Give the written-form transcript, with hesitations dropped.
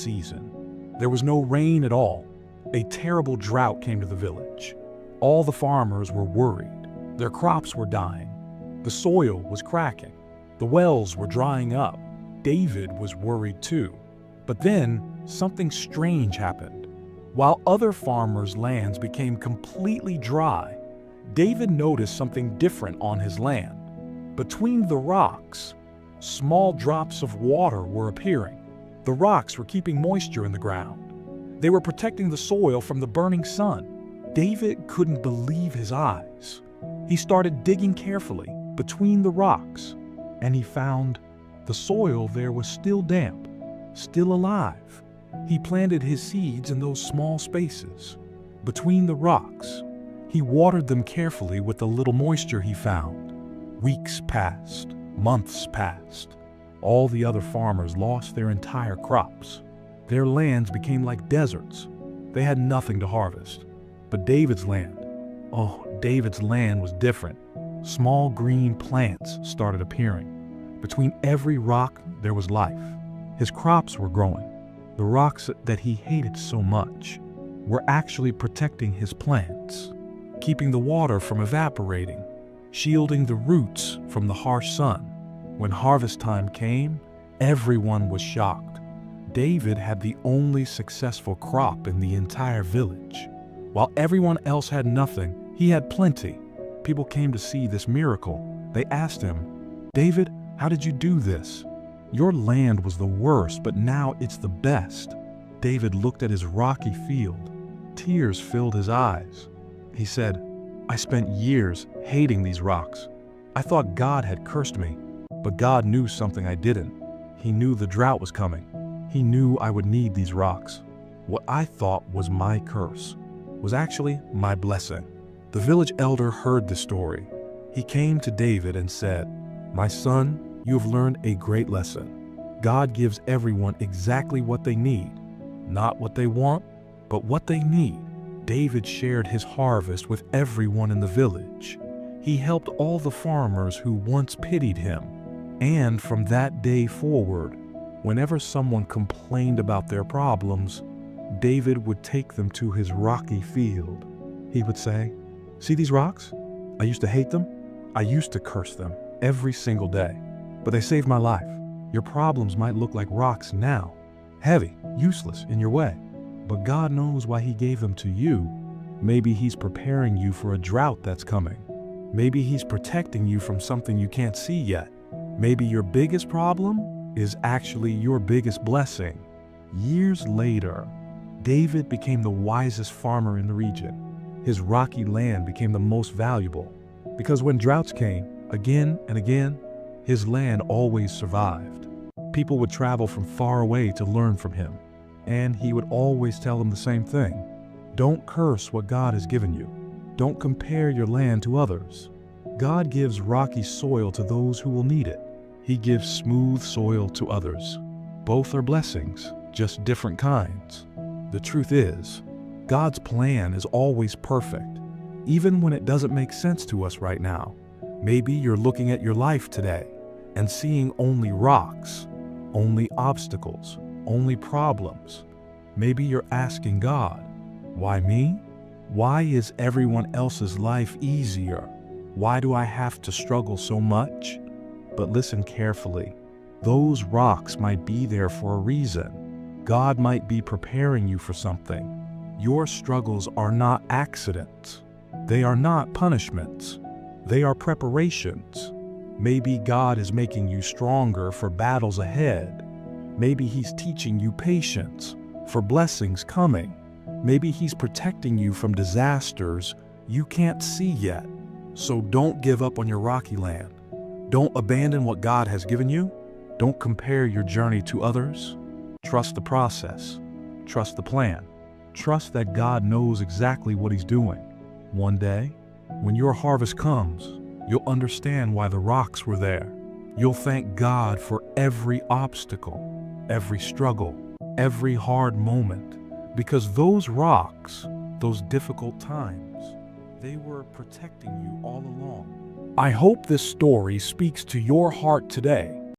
season. There was no rain at all. A terrible drought came to the village. All the farmers were worried. Their crops were dying. The soil was cracking. The wells were drying up. David was worried too. But then something strange happened. While other farmers' lands became completely dry, David noticed something different on his land. Between the rocks, small drops of water were appearing. The rocks were keeping moisture in the ground. They were protecting the soil from the burning sun. David couldn't believe his eyes. He started digging carefully between the rocks, and he found the soil there was still damp, still alive. He planted his seeds in those small spaces between the rocks. He watered them carefully with the little moisture he found. Weeks passed, months passed. All the other farmers lost their entire crops. Their lands became like deserts. They had nothing to harvest. But David's land was different. Small green plants started appearing. Between every rock, there was life. His crops were growing. The rocks that he hated so much were actually protecting his plants, keeping the water from evaporating, shielding the roots from the harsh sun. When harvest time came, everyone was shocked. David had the only successful crop in the entire village. While everyone else had nothing, he had plenty. People came to see this miracle. They asked him, "David, how did you do this? Your land was the worst, but now it's the best." David looked at his rocky field. Tears filled his eyes. He said, "I spent years hating these rocks. I thought God had cursed me, but God knew something I didn't. He knew the drought was coming. He knew I would need these rocks. What I thought was my curse was actually my blessing." The village elder heard the story. He came to David and said, "My son, you have learned a great lesson. God gives everyone exactly what they need, not what they want, but what they need." David shared his harvest with everyone in the village. He helped all the farmers who once pitied him. And from that day forward, whenever someone complained about their problems, David would take them to his rocky field. He would say, "See these rocks? I used to hate them. I used to curse them every single day. But they saved my life. Your problems might look like rocks now, heavy, useless in your way. But God knows why He gave them to you. Maybe He's preparing you for a drought that's coming. Maybe He's protecting you from something you can't see yet. Maybe your biggest problem is actually your biggest blessing." Years later, David became the wisest farmer in the region. His rocky land became the most valuable, because when droughts came, again and again, his land always survived. People would travel from far away to learn from him, and he would always tell them the same thing. Don't curse what God has given you. Don't compare your land to others. God gives rocky soil to those who will need it. He gives smooth soil to others. Both are blessings, just different kinds. The truth is, God's plan is always perfect, even when it doesn't make sense to us right now. Maybe you're looking at your life today and seeing only rocks, only obstacles, only problems. Maybe you're asking God, "Why me? Why is everyone else's life easier? Why do I have to struggle so much?" But listen carefully. Those rocks might be there for a reason. God might be preparing you for something. Your struggles are not accidents. They are not punishments. They are preparations. Maybe God is making you stronger for battles ahead. Maybe He's teaching you patience for blessings coming. Maybe He's protecting you from disasters you can't see yet. So don't give up on your rocky land. Don't abandon what God has given you. Don't compare your journey to others. Trust the process. Trust the plan. Trust that God knows exactly what He's doing. One day, when your harvest comes, you'll understand why the rocks were there. You'll thank God for every obstacle, every struggle, every hard moment, because those rocks, those difficult times, they were protecting you all along. I hope this story speaks to your heart today.